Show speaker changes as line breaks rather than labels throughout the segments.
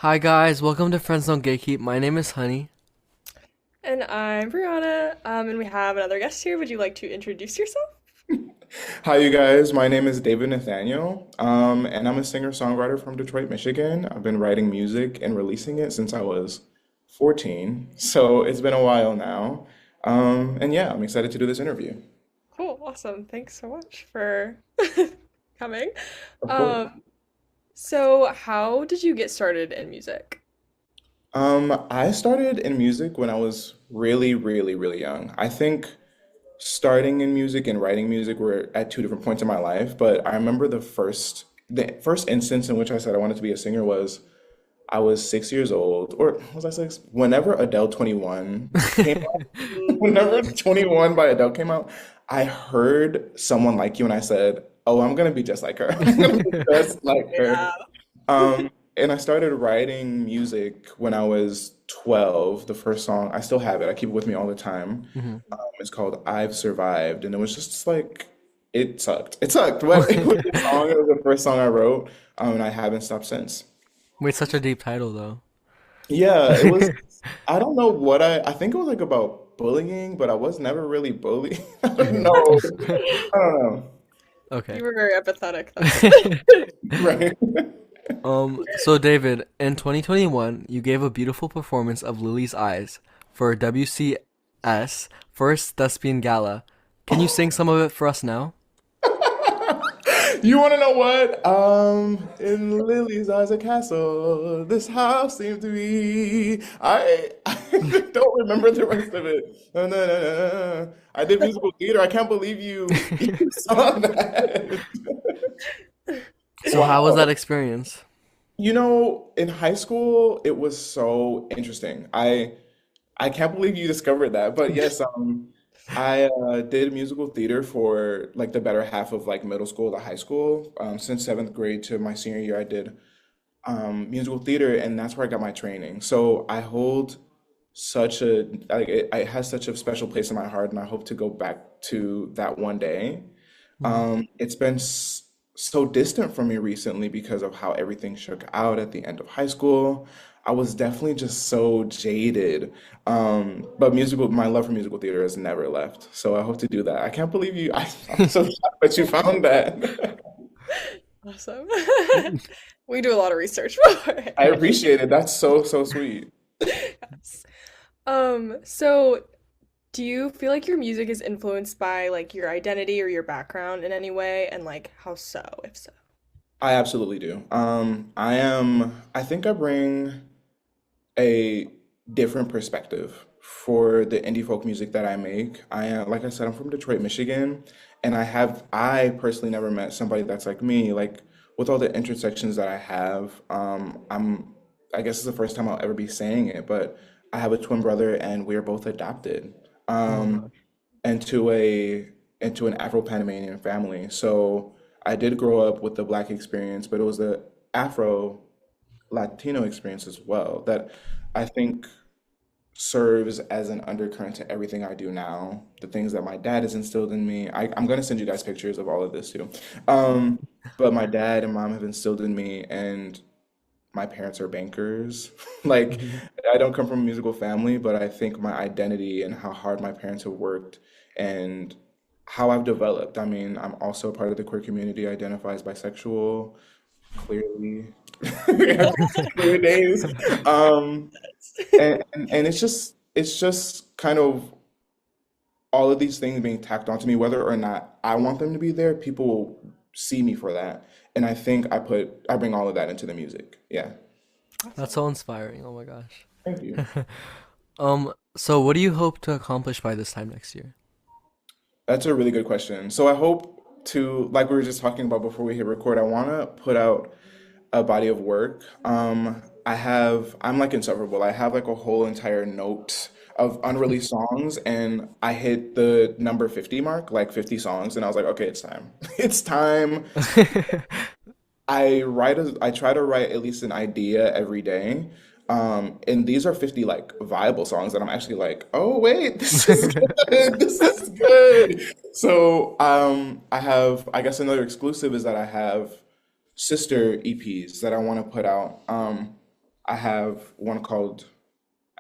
Hi guys, welcome to Friends Don't Gatekeep. My name is Honey.
And I'm Brianna, and we have another guest here. Would you like to introduce yourself?
Hi, you guys. My name is David Nathaniel, and I'm a singer-songwriter from Detroit, Michigan. I've been writing music and releasing it since I was 14, so it's been a while now. And yeah, I'm excited to do this interview.
Cool, awesome. Thanks so much for coming.
Of course.
Um, so how did you get started in music?
I started in music when I was really, really, really young. I think starting in music and writing music were at two different points in my life, but I remember the first instance in which I said I wanted to be a singer was I was 6 years old, or was I six? Whenever Adele 21 came out, whenever 21 by Adele came out, I heard Someone Like You and I said, oh, I'm gonna be just like her. I'm gonna be just like her.
Yeah.
And I started writing music when I was 12. The first song, I still have it. I keep it with me all the time.
Mhm.
It's called I've Survived. And it was just like, it sucked. It sucked, but it was a song. It was the first song I wrote. And I haven't stopped since.
Wait, such a deep title though.
Yeah, it was, I don't know what I think it was like about bullying, but I was never really bullied. I don't know. I don't know.
Okay.
You were very empathetic
Right.
So David, in 2021, you gave a beautiful performance of Lily's Eyes for WCS First Thespian Gala. Can you sing some of it for us now?
You want to know what? In Lily's eyes, a castle. This house seemed to be. I don't remember the rest of it. No, no, no, no, no. I did musical theater. I can't believe you saw that.
So how was
Wow.
that experience?
In high school, it was so interesting. I can't believe you discovered that. But yes, I did musical theater for like the better half of like middle school to high school. Since seventh grade to my senior year, I did musical theater, and that's where I got my training. So I hold such a like it has such a special place in my heart, and I hope to go back to that one day.
Mhm.
It's been so distant from me recently because of how everything shook out at the end of high school. I was definitely just so jaded. But my love for musical theater has never left. So I hope to do that. I can't believe I'm so shocked that you found that.
Awesome. We do a lot of research for
I
it.
appreciate it. That's so, so sweet.
Yes. So do you feel like your music is influenced by like your identity or your background in any way? And like how so, if so?
I absolutely do. I think I bring a different perspective for the indie folk music that I make. Like I said, I'm from Detroit, Michigan, and I personally never met somebody that's like me. Like with all the intersections that I have, I guess it's the first time I'll ever be saying it, but I have a twin brother, and we're both adopted,
Oh my
um,
gosh.
into a into an Afro-Panamanian family. So I did grow up with the Black experience, but it was the Afro Latino experience as well that I think serves as an undercurrent to everything I do now. The things that my dad has instilled in me. I'm going to send you guys pictures of all of this too. Um, but my dad and mom have instilled in me, and my parents are bankers. Like,
Mhm.
I don't come from a musical family, but I think my identity and how hard my parents have worked and how I've developed. I mean, I'm also part of the queer community, identify as bisexual, clearly. Clear days. Um, and it's just kind of all of these things being tacked onto me, whether or not I want them to be there, people will see me for that. And I think I bring all of that into the music. Yeah.
That's
Awesome.
so inspiring. Oh my gosh.
Thank you.
So what do you hope to accomplish by this time next year?
That's a really good question. So I hope to, like we were just talking about before we hit record, I want to put out a body of work. I'm like insufferable. I have like a whole entire note of unreleased songs, and I hit the number 50 mark, like 50 songs, and I was like, okay, it's time. It's time. I try to write at least an idea every day. And these are 50 like viable songs that I'm actually like, oh wait, this is good. This is good. So I guess another exclusive is that I have sister EPs that I want to put out. I I have one called,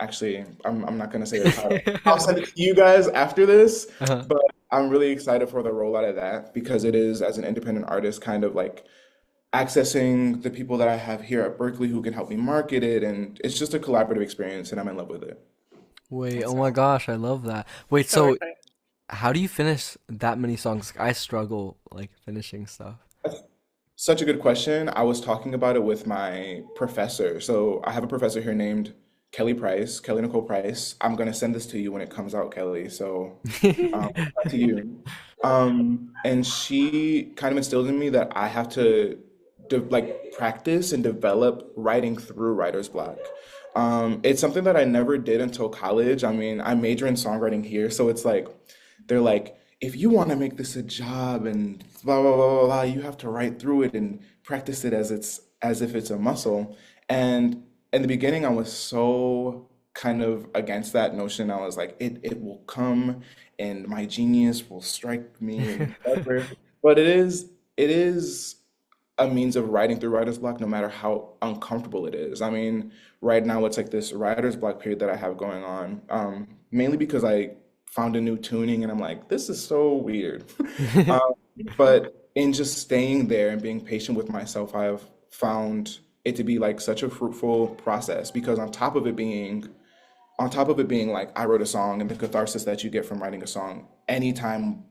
actually, I'm not gonna say the title. I'll send it to you guys after this,
Uh-huh.
but I'm really excited for the rollout of that because it is, as an independent artist, kind of like accessing the people that I have here at Berklee who can help me market it, and it's just a collaborative experience, and I'm in love with it.
Wait, oh
That's
my gosh, I love that. Wait,
so
so
exciting.
how do you finish that many songs? I struggle like finishing stuff.
Such a good question. I was talking about it with my professor. So I have a professor here named Kelly Price, Kelly Nicole Price. I'm gonna send this to you when it comes out, Kelly. So back to you. And she kind of instilled in me that I have to like practice and develop writing through writer's block. It's something that I never did until college. I mean, I major in songwriting here, so it's like they're like, if you want to make this a job and blah blah blah blah blah, you have to write through it and practice it as if it's a muscle. And in the beginning, I was so kind of against that notion. I was like, it will come and my genius will strike me and whatever. But it is a means of writing through writer's block, no matter how uncomfortable it is. I mean, right now it's like this writer's block period that I have going on, mainly because I found a new tuning and I'm like, this is so weird. Um, but in just staying there and being patient with myself, I have found it to be like such a fruitful process because on top of it being like I wrote a song and the catharsis that you get from writing a song anytime,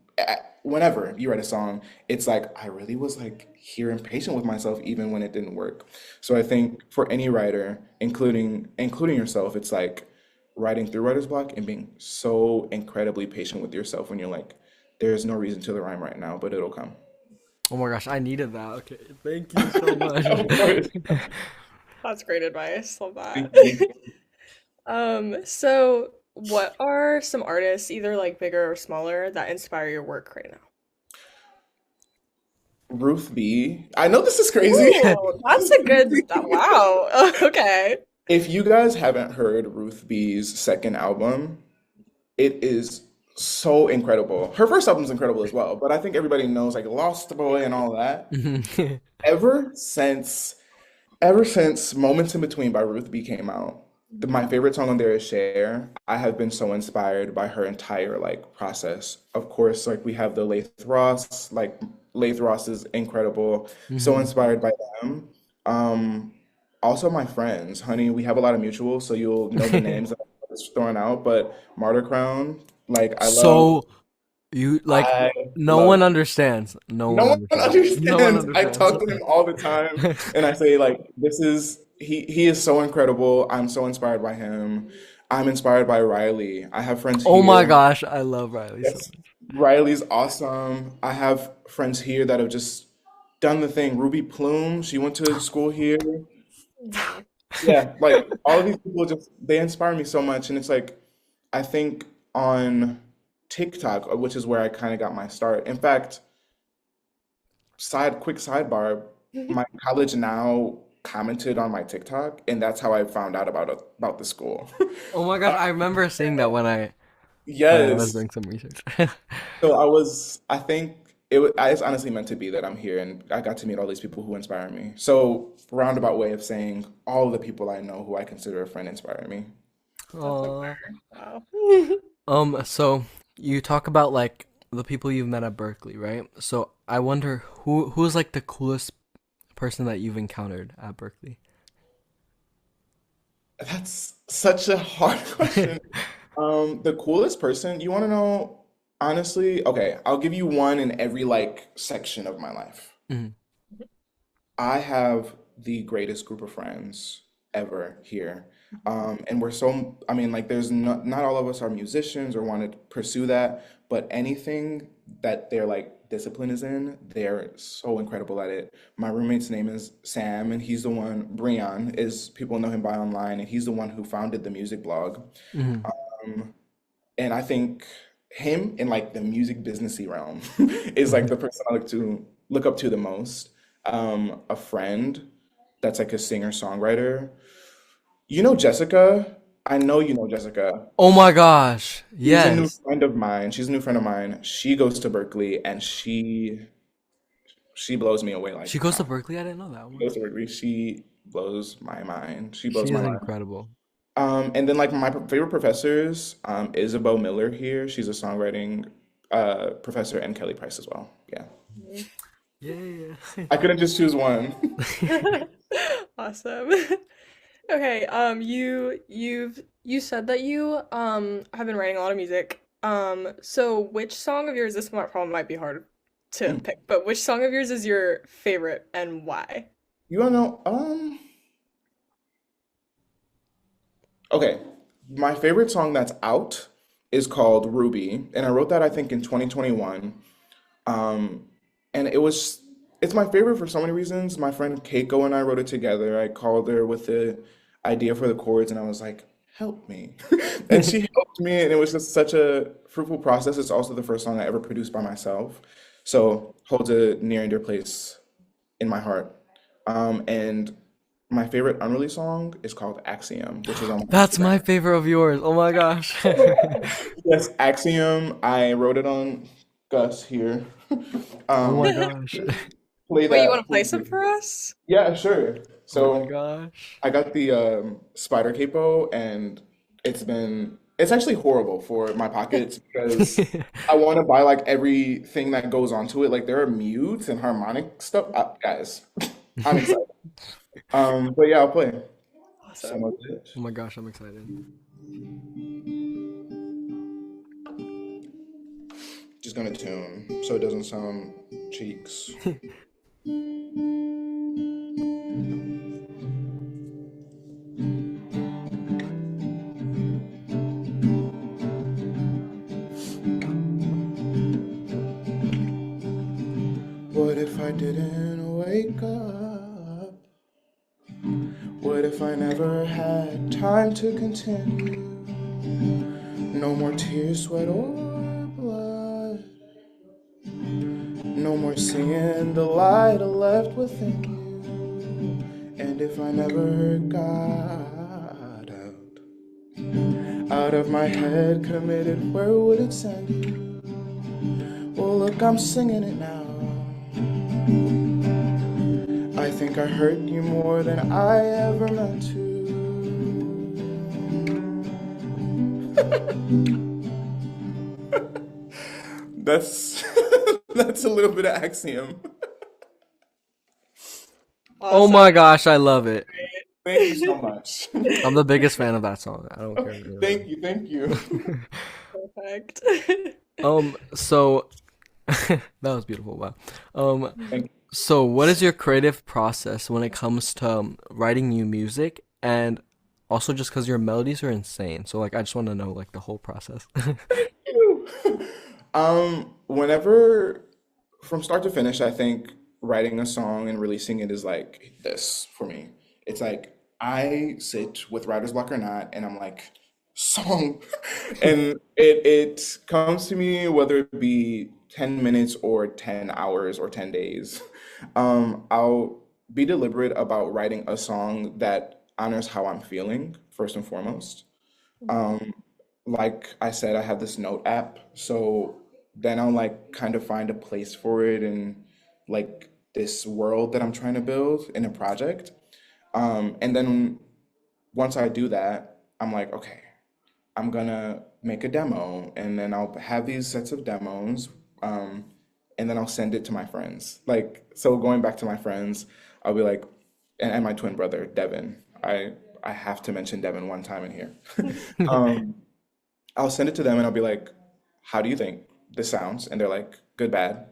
whenever you write a song, it's like I really was like here and patient with myself even when it didn't work. So I think for any writer, including yourself, it's like writing through writer's block and being so incredibly patient with yourself when you're like, there's no reason to the rhyme right now, but it'll come.
Oh my gosh, I needed that. Okay, thank you so much.
Of course.
That's great advice. Love that.
Thank you.
So what are some artists, either like bigger or smaller, that inspire your work right now?
Ruth B. I know this is crazy.
Ooh, that's a good, wow. Okay.
If you guys haven't heard Ruth B's second album, it is so incredible. Her first album's incredible as well, but I think everybody knows like Lost Boy and all that. Ever since ever since Moments in Between by Ruth B came out, my favorite song on there is Share. I have been so inspired by her entire like process. Of course, like we have the Leith Ross, like Leith Ross is incredible. So
Mhm.
inspired by them. Um, Also my friends, honey, we have a lot of mutuals, so you'll know the names that I was throwing out, but Martyr Crown, like
So you like
I
no one
love.
understands. No
No
one
one
understands. No one
understands. I
understands.
talk to him all the time, and I say like, this is he is so incredible. I'm so inspired by him. I'm inspired by Riley. I have friends
Oh my
here.
gosh, I love Riley so
Yes,
much.
Riley's awesome. I have friends here that have just done the thing. Ruby Plume, she went to school here.
Mhm.
Yeah, like all of these people just they inspire me so much, and it's like I think on TikTok, which is where I kind of got my start. In fact, quick sidebar, my college now commented on my TikTok, and that's how I found out about the school.
Oh my gosh,
Uh,
I remember seeing that when I was
yes.
doing some research.
So I think it's honestly meant to be that I'm here and I got to meet all these people who inspire me. So roundabout way of saying all the people I know who I consider a friend inspire me.
That's so
Aw.
fair. Wow.
So you talk about like the people you've met at Berkeley, right? So I wonder who's like the coolest person that you've encountered at Berkeley?
That's such a hard question. The coolest person, you want to know, honestly? Okay, I'll give you one in every like section of my life.
Mhm.
I have the greatest group of friends ever here. And we're so, I mean, like, there's not all of us are musicians or want to pursue that, but anything that their like discipline is in, they're so incredible at it. My roommate's name is Sam, and he's the one, Brian, is people know him by online, and he's the one who founded the music blog.
Mhm.
Um, and I think him in like the music businessy realm is like
Mhm.
the person I look up to the most. A friend that's like a singer-songwriter. You know Jessica? I know you know Jessica.
Oh my gosh.
She's a new
Yes.
friend of mine. She's a new friend of mine. She goes to Berkeley and she blows me away like
She goes to
how
Berkeley? I didn't know that. Oh
she
my
goes
gosh.
to Berkeley. blows my mind. She blows
She's
my mind.
incredible.
And then like my favorite professors, Isabel Miller here. She's a songwriting professor, and Kelly Price as well. Yeah.
Mhm.
Yeah.
I couldn't just choose one.
Awesome. Okay, you said that you have been writing a lot of music. So which song of yours, this might probably might be hard to
Mm.
pick, but which song of yours is your favorite and why?
You wanna know? Okay. My favorite song that's out is called Ruby, and I wrote that I think in 2021. Um, and it's my favorite for so many reasons. My friend Keiko and I wrote it together. I called her with the idea for the chords, and I was like, "Help me," and she helped me, and it was just such a fruitful process. It's also the first song I ever produced by myself, so holds a near and dear place in my heart. And my favorite unreleased song is called Axiom, which is on my
That's my
Instagram.
favorite of yours. Oh my gosh.
Yes, Axiom. I wrote it on Gus here.
Oh my
Can
gosh.
you play
Wait, you want
that
to
for
play some
me?
for us?
Yeah, sure.
Oh my
So
gosh.
I got the spider capo, and it's actually horrible for my pockets because I want to buy like everything that goes onto it. Like there are mutes and harmonic stuff. Guys, I'm excited. But yeah, I'll play some
Awesome.
of it.
Oh my gosh, I'm excited.
Just gonna tune so it doesn't sound cheeks. What if I didn't wake up? What if I never had time to continue? No more tears, sweat, or blood. No more seeing the light I left within you. And if I never got out of my head, committed, where would it send you? Well, look, I'm singing it now. I think I hurt you more than I ever meant to. That's that's a little bit of Axiom.
Oh
Awesome.
my gosh, I love it.
Thank you so much.
I'm the biggest fan of that song. I don't care.
Thank you, thank you.
Perfect.
So that was beautiful. Wow.
Thank
So what is your creative process when it comes to writing new music, and also just because your melodies are insane. So like I just want to know like the whole process.
you. Whenever from start to finish, I think writing a song and releasing it is like this for me. It's like I sit with writer's block or not, and I'm like, song. And it comes to me whether it be 10 minutes or 10 hours or 10 days. I'll be deliberate about writing a song that honors how I'm feeling, first and foremost. Um, like I said, I have this note app, so then I'll like kind of find a place for it in like this world that I'm trying to build in a project. And then once I do that, I'm like, okay, I'm gonna make a demo, and then I'll have these sets of demos, um, and then I'll send it to my friends. Like, so going back to my friends, I'll be like, and my twin brother, Devin. I have to mention Devin one time in here. Um, I'll send it to them and I'll be like, how do you think this sounds? And they're like, good, bad.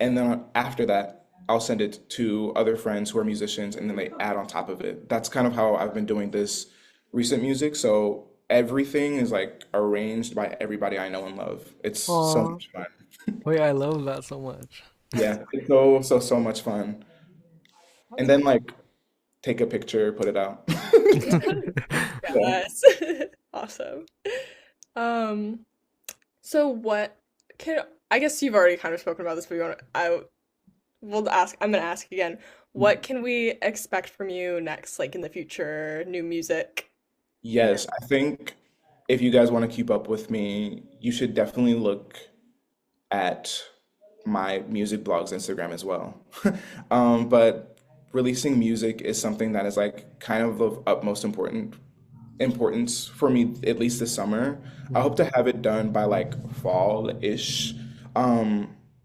And then after that, I'll send it to other friends who are musicians and then they add on top of it. That's kind of how I've been doing this recent music. So everything is like arranged by everybody I know and love. It's so
Aw.
much fun.
Wait, I love that so much.
Yeah, it's so much fun. And then like take a picture, put it out. Yeah.
Yes. Awesome. Um, so what can I guess you've already kind of spoken about this, but you want to, I will ask, I'm gonna ask again. What can we expect from you next, like in the future, new music? Yeah.
Yes, I think if you guys want to keep up with me, you should definitely look at my music blog's Instagram as well. But releasing music is something that is like kind of utmost importance for me, at least this summer. I hope to have it done by like fall-ish.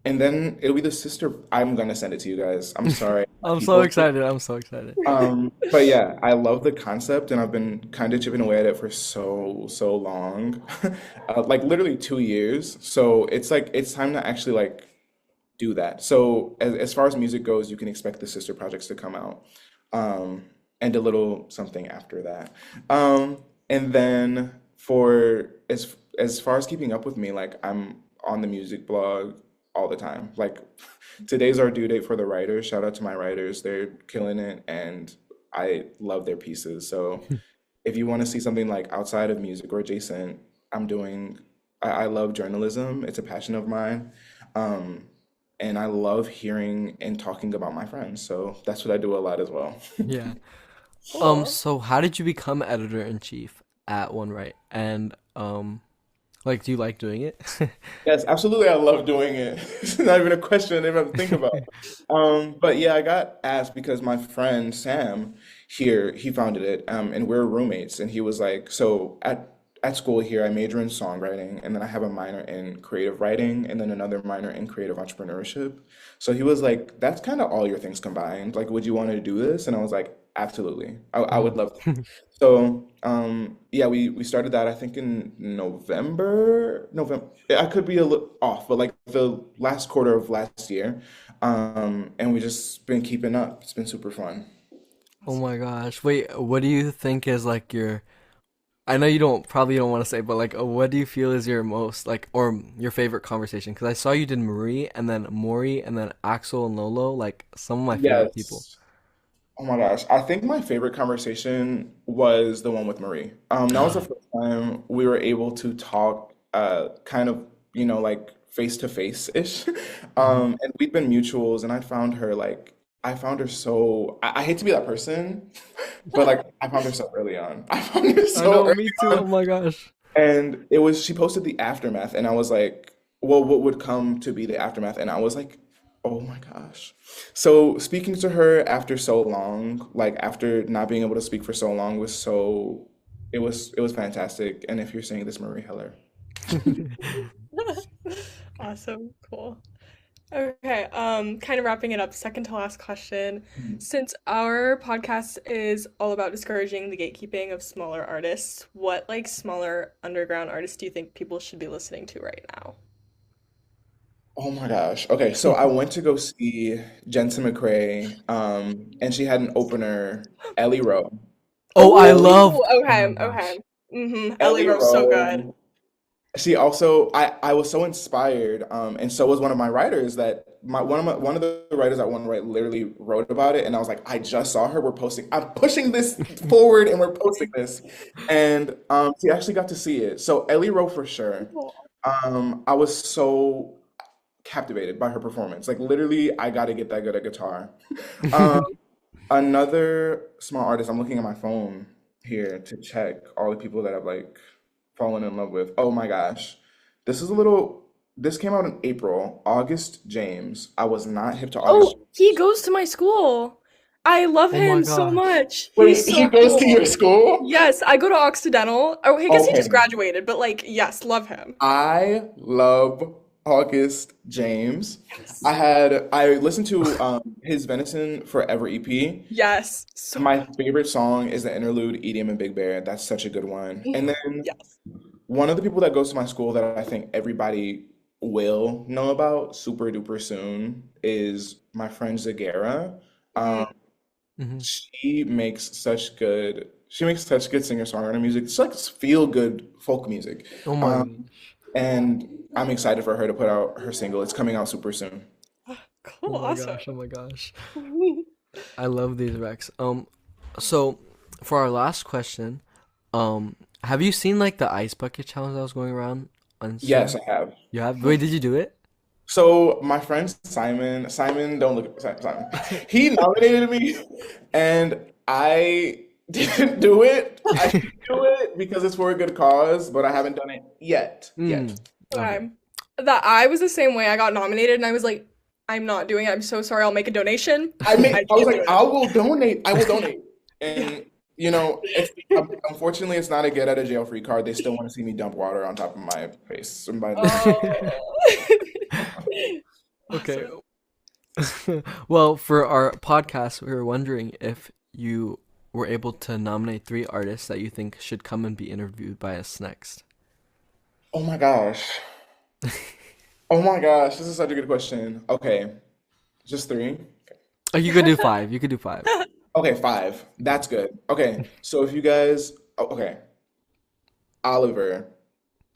And then it'll be the sister. I'm gonna send it to you guys. I'm sorry,
I'm so
people.
excited. I'm so excited.
But yeah, I love the concept, and I've been kind of chipping away at it for so long, like literally 2 years. So it's like it's time to actually like do that. So as far as music goes, you can expect the sister projects to come out, and a little something after that. And then for as far as keeping up with me, like I'm on the music blog all the time. Like today's our due date for the writers. Shout out to my writers. They're killing it and I love their pieces. So if you want to see something like outside of music or adjacent, I love journalism. It's a passion of mine. Um, and I love hearing and talking about my friends. So that's what I do a lot as well.
Yeah.
Cool.
So how did you become editor-in-chief at onewrite? And like, do you like doing it?
Yes, absolutely. I love doing it. It's not even a question I didn't even think about. But yeah, I got asked because my friend Sam here, he founded it, and we're roommates. And he was like, so at school here, I major in songwriting, and then I have a minor in creative writing, and then another minor in creative entrepreneurship. So he was like, that's kind of all your things combined. Like, would you want to do this? And I was like, absolutely. I would love to. So, yeah, we started that I think in November. November. I could be a little off, but like the last quarter of last year. And we just been keeping up. It's been super fun.
Oh my gosh. Wait, what do you think is like your I know you probably don't want to say, but like what do you feel is your most like or your favorite conversation? Because I saw you did Marie and then Maury and then Axel and Lolo, like some of my favorite people.
Yes. Oh my gosh. I think my favorite conversation was the one with Marie. That was the first time we were able to talk kind of, like face to face-ish.
Mhm.
And we've been mutuals and I found her so I hate to be that person, but like I found her so early on. I found her
I
so
know,
early
me too. Oh
on.
my gosh.
And she posted the aftermath, and I was like, well, what would come to be the aftermath? And I was like, oh my gosh. So speaking to her after so long, like after not being able to speak for so long it was fantastic. And if you're saying this, Marie Heller.
Awesome. Cool. Okay, kind of wrapping it up, second to last question. Since our podcast is all about discouraging the gatekeeping of smaller artists, what like smaller underground artists do you think people should be listening to right now?
Oh my gosh. Okay, so I went to go see Jensen McCrae, and she had an opener, Ellie Rowe.
Oh, I
Ooh,
loved. Oh
okay,
my
okay.
gosh.
Ellie
Ellie
Rowe's so good.
Rowe. She also, I was so inspired, and so was one of my writers that one of the writers at One Right literally wrote about it, and I was like, I just saw her. I'm pushing this forward, and we're posting this, and she actually got to see it. So Ellie Rowe for sure.
Cool.
I was so captivated by her performance. Like literally, I got to get that good at guitar. Um, Another small artist. I'm looking at my phone here to check all the people that I've like fallen in love with. Oh my gosh. This is a little this came out in April. August James. I was not hip to August.
Oh, he goes to my school. I love
Oh my
him so
gosh.
much. He's
Wait, he
so
goes to your
cool.
school?
Yes, I go to Occidental. Oh, I guess he just
Okay.
graduated, but like, yes, love him.
I love August James.
Yes.
I listened to his Venison Forever EP.
Yes, so
My
good.
favorite song is the interlude EDM and Big Bear. That's such a good one. And then
Yes.
one of the people that goes to my school that I think everybody will know about super duper soon is my friend Zagara.
Mhm.
Um,
Hmm.
she makes such good singer-songwriter music. It's like feel good folk music.
Oh my
Um,
gosh.
and I'm excited for her to put out her single. It's coming out super soon.
Oh
Cool,
my
awesome.
gosh. Oh my gosh. I love these Rex. So for our last question, have you seen like the ice bucket challenge that was going around on
Yes,
Instagram?
I have.
You have? Wait, did you do it?
So my friend Simon, don't look at Simon. He nominated me, and I didn't do it. I should do it because it's for a good cause, but I haven't done it yet. Yet.
Mm. Okay.
Okay. That I was the same way. I got nominated and I was like, I'm not doing it. I'm so sorry. I'll make a donation.
I was
can't do
like,
it.
I will donate. I will donate.
Yeah.
And it's unfortunately it's not a get out of jail free card. They still want to see me dump water on top of my face.
Oh.
Okay.
Awesome.
Well, for our podcast, we were wondering if you were able to nominate 3 artists that you think should come and be interviewed by us next.
Oh my gosh. Oh my gosh. This is such a good question. Okay, just three.
Oh, you could do 5. You could do 5.
Okay, five. That's good. Okay, so if you guys, okay, Oliver,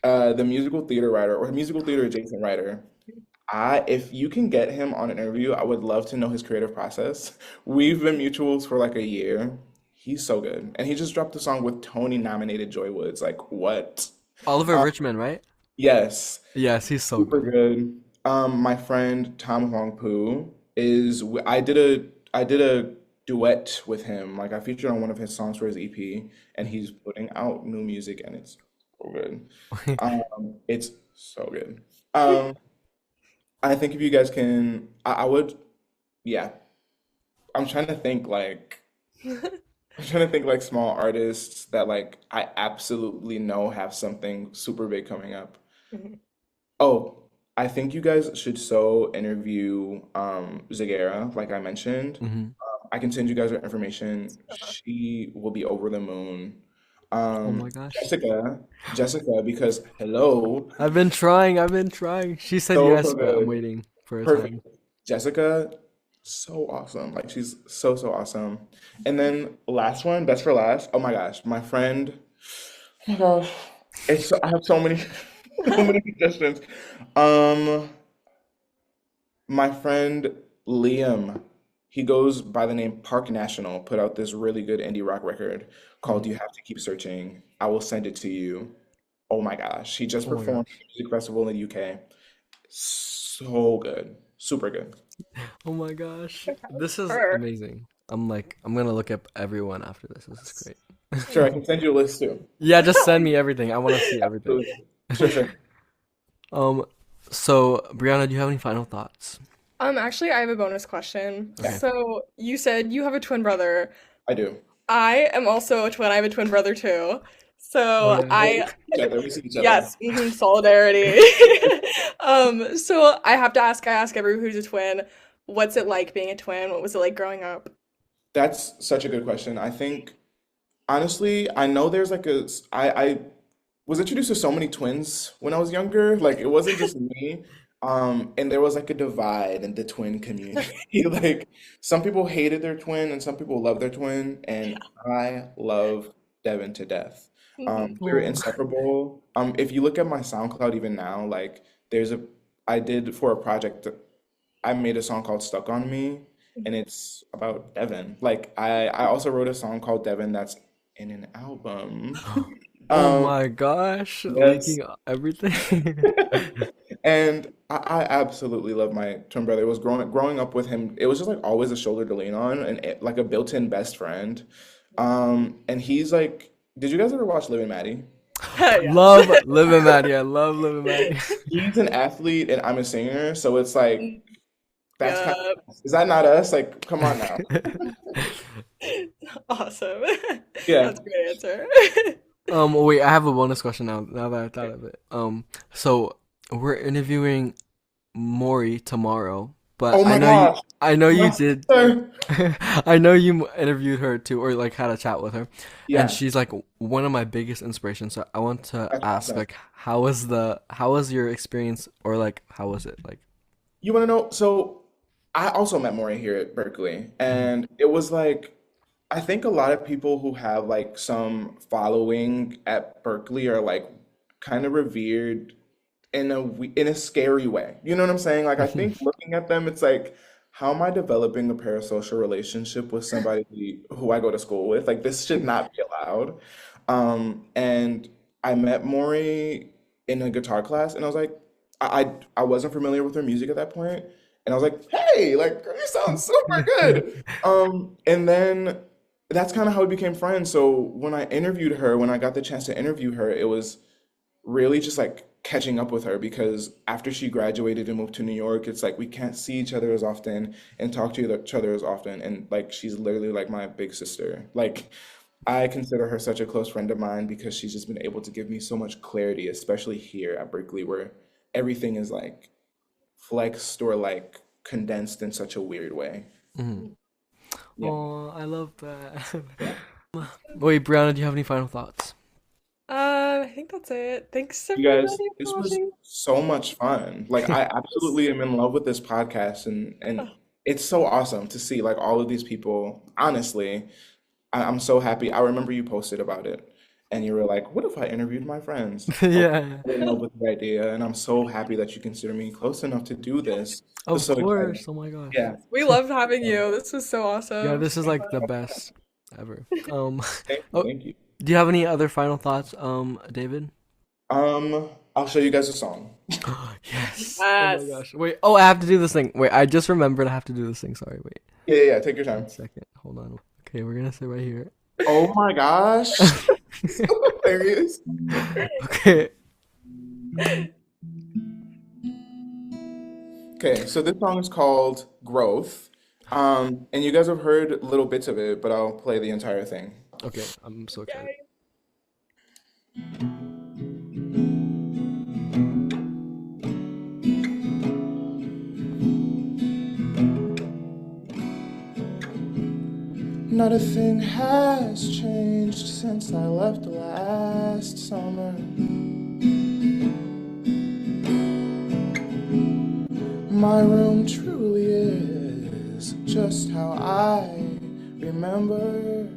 the musical theater writer or musical theater adjacent writer. If you can get him on an interview, I would love to know his creative process. We've been mutuals for like a year. He's so good, and he just dropped a song with Tony nominated Joy Woods. Like what?
Oliver
Um,
Richmond, right?
yes,
Yes, he's so
super
good.
good. My friend Tom Hongpu I did a duet with him. Like I featured on one of his songs for his EP, and he's putting out new music, and it's so good. It's so good. Um, I think if you guys can, I would, yeah. I'm trying to think like I'm trying to think like small artists that like I absolutely know have something super big coming up.
Mhm.
Oh, I think you guys should so interview Zagara, like I mentioned.
Hmm.
I can send you guys her information. She will be over the moon.
Oh
Um,
my gosh.
Jessica, Jessica, because hello,
I've been trying. I've been trying. She said
so
yes,
so
but I'm
good.
waiting for a
Perfect.
time.
Jessica, so awesome. Like she's so so awesome. And then last one, best for last. Oh my gosh, my friend. Oh my gosh, I have so many so many suggestions. Um, my friend Liam, he goes by the name Park National, put out this really good indie rock record called
Mhm.
"You Have to Keep Searching." I will send it to you. Oh my gosh, he just
Oh my
performed at
gosh.
a music festival in the UK. So good, super good.
Oh my gosh.
Okay.
This is
Her.
amazing. I'm gonna look up everyone after this. This is great.
Sure, I can send you a list too.
Yeah, just send me everything. I want to see everything.
Absolutely. Sure, sure.
Um, so Brianna, do you have any final thoughts?
Actually, I have a bonus question.
Yeah,
Okay.
So you said you have a twin brother.
I do.
I am also a twin. I have a twin brother too.
Oh
So
yeah.
Oh, we
I,
see each other. We see each other.
yes, solidarity. So I have to ask, I ask everyone who's a twin, what's it like being a twin? What was it like growing up?
That's such a good question. I think honestly, I know there's like I was introduced to so many twins when I was younger. Like it wasn't just me. And there was like a divide in the twin community. Like some people hated their twin and some people loved their twin, and I love Devin to death.
Mhm.
We're
Oh.
inseparable. If you look at my SoundCloud even now, like there's a I did for a project I made a song called Stuck on Me, and it's about Devin. Like I also wrote a song called Devin that's in an album.
Oh
Um,
my gosh,
yes.
leaking everything.
And I absolutely love my twin brother. It was growing up with him, it was just like always a shoulder to lean on and like a built-in best friend. And he's like, did you guys ever watch Liv and Maddie?
Yes.
Love Liv and Maddie. I love Liv and Maddie.
He's an athlete and I'm a singer, so it's like that's kind
Yep.
of, is that not us? Like, come on now.
Awesome.
Yeah.
That's a great answer.
Wait, I have a bonus question now. Now that I thought of it. So we're interviewing Maury tomorrow, but
Oh my gosh,
I know
my
you did.
sister.
I know you interviewed her too, or like had a chat with her, and
Yeah,
she's like one of my biggest inspirations. So I want to
that's
ask,
awesome.
like, how was your experience, or like, how was it like?
You want to know? So I also met Maury here at Berkeley,
Mhm.
and it was like I think a lot of people who have like some following at Berkeley are like kind of revered in a scary way. You know what I'm saying? Like I think looking at them, it's like, how am I developing a parasocial relationship with somebody who I go to school with? Like this should not be allowed. And I met Maury in a guitar class, and I was like, I wasn't familiar with her music at that point, and I was like, hey, like you sound super good. And then that's kind of how we became friends. So when I got the chance to interview her, it was really just like catching up with her because after she graduated and moved to New York, it's like we can't see each other as often and talk to each other as often. And like she's literally like my big sister. Like I consider her such a close friend of mine because she's just been able to give me so much clarity, especially here at Berklee, where everything is like flexed or like condensed in such a weird way.
Mhm.
Yeah.
Oh, I love that.
Yeah.
Wait, Brianna, do you have any final thoughts?
I think that's it. Thanks
You guys,
everybody
this
for
was
watching.
so much fun. Like I absolutely am in love with this podcast and it's so awesome to see like all of these people. Honestly, I'm so happy. I remember you posted about it and you were like, what if I interviewed my friends? I was
Yeah,
so in love with the idea and I'm so happy that you consider me close enough to do this. It was
of
so exciting.
course. Oh my gosh.
Yeah.
We loved having you. This was so
Yeah,
awesome.
this is like the best ever.
Thank you.
Oh,
Thank you.
do you have any other final thoughts, David?
I'll show you guys a song.
Yes. Oh my
Yes.
gosh. Wait. Oh, I have to do this thing. Wait, I just remembered I have to do this thing. Sorry. Wait.
Yeah. Take your time.
1 second. Hold on. Okay, we're gonna sit right here.
Oh my gosh. So hilarious.
Okay.
Okay, so this song is called Growth. And you guys have heard little bits of it, but I'll play the entire thing.
Okay. I'm so excited.
Yay.
Not a thing has changed since I left last summer. My room truly is just how I remember.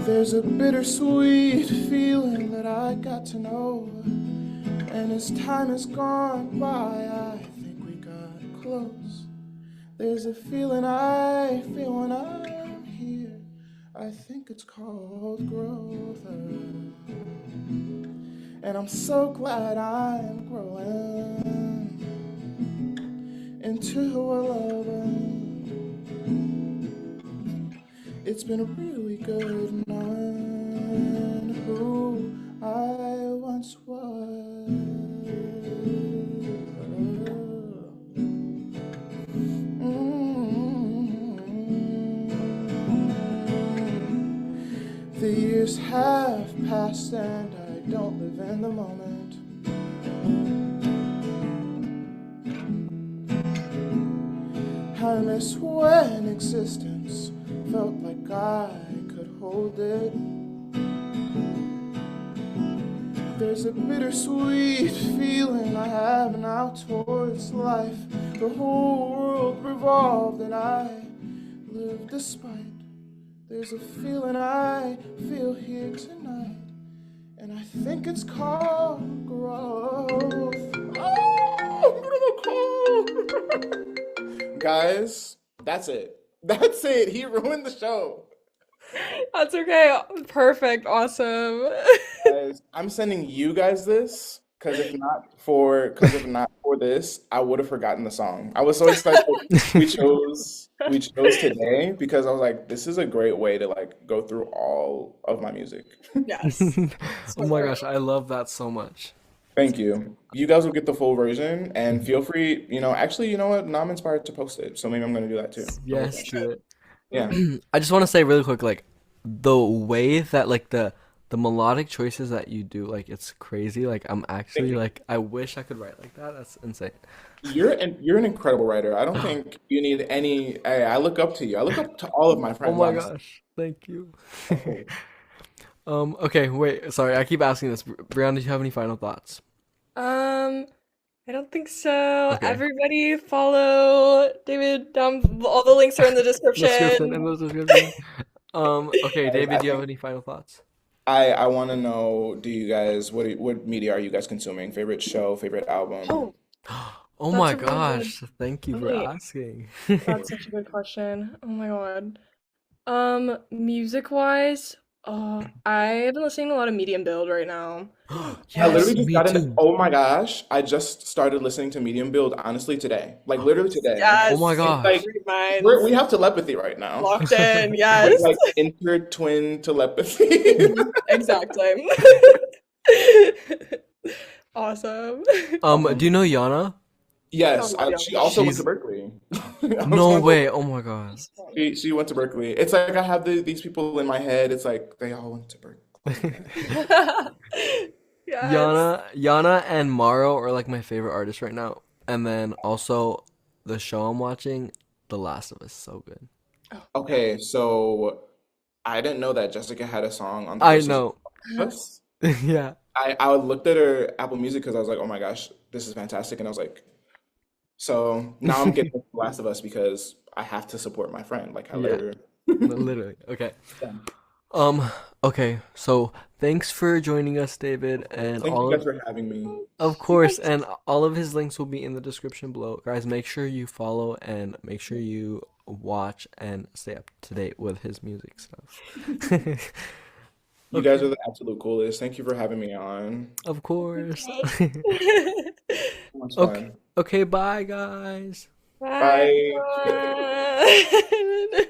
There's a bittersweet feeling that I got to know. And as time has gone by, I think we got close. There's a feeling I feel when I'm here. I think it's called growth. And I'm so glad I'm growing into who I love. It's been really good knowing who I once was. The years have passed and I don't live in the moment. I miss when existence felt like I could hold it. There's a bittersweet feeling I have now towards life. The whole world revolved and I lived despite. There's a feeling I feel here tonight, and I think it's called growth. Oh, I'm gonna go. Guys, that's it. That's it. He ruined the show.
That's okay. Perfect. Awesome.
Guys, I'm sending you guys this because if not for this, I would have forgotten the song. I was so excited we chose today because I was like, this is a great way to like go through all of my music.
Yes.
Oh my gosh, I love that so much.
Thank you. You guys will get the full version and feel free, actually, you know what? Now I'm inspired to post it, so maybe I'm gonna do that too.
Yes, do it.
Yeah.
I just want to say really quick, like the way that like the melodic choices that you do, like it's crazy. Like I'm actually like I wish I could write like that. That's insane.
You're an incredible writer. I don't think you need any. Hey, I look up to you. I look up to all of my
Oh
friends,
my
honestly.
gosh, thank you. Okay, wait, sorry, I keep asking this. Brianna, do you have any final thoughts?
I don't think so.
Okay.
Everybody follow David down. All the links are in the
Description in
description.
the description. Okay,
Guys,
David,
I
do you have
think
any final thoughts?
I want to know, do you guys what media are you guys consuming? Favorite show, favorite album?
Oh,
Oh
that's
my
a really good.
gosh, thank you for
Wait,
asking.
that's such a good question. Oh my God. Music wise, I've been listening to a lot of Medium Build right now.
I
Yes,
literally just
me
got into,
too.
oh my gosh, I just started listening to Medium Build honestly today. Like literally today.
Oh my
Yes,
It's like
gosh.
great
we
minds
have telepathy right now.
locked in.
We
Yes.
like inter-twin telepathy.
Exactly. Awesome.
Do you know Yana?
Oh,
Yes,
love
she
Yana.
also went to
She's
Berkeley. I was
no
going to,
way. Oh my god.
she went to Berkeley. It's like I have these people in my head. It's like they all went to Berkeley.
Yes.
Yana and Maro are like my favorite artists right now. And then also the show I'm watching, The Last of Us, so good.
Oh, yeah.
Okay, so I didn't know that Jessica had a song on the
I
first season
know.
of Us.
Yeah.
I looked at her Apple Music because I was like, oh my gosh, this is fantastic. And I was like, so now I'm getting The Last of Us because I have to support my friend. Like I let
Yeah.
her.
Literally. Okay. Um, okay, so thanks for joining us, David, and
Thank you
all
guys
of
for having me.
of course,
Yes.
and all of his links will be in the description below. Guys, make sure you follow and make sure you watch and stay up to date with his music stuff.
You guys
Okay,
are the absolute coolest. Thank you for having me on.
of course.
Okay.
So much
Okay,
fun.
okay, bye guys.
Bye,
Bye.
everyone.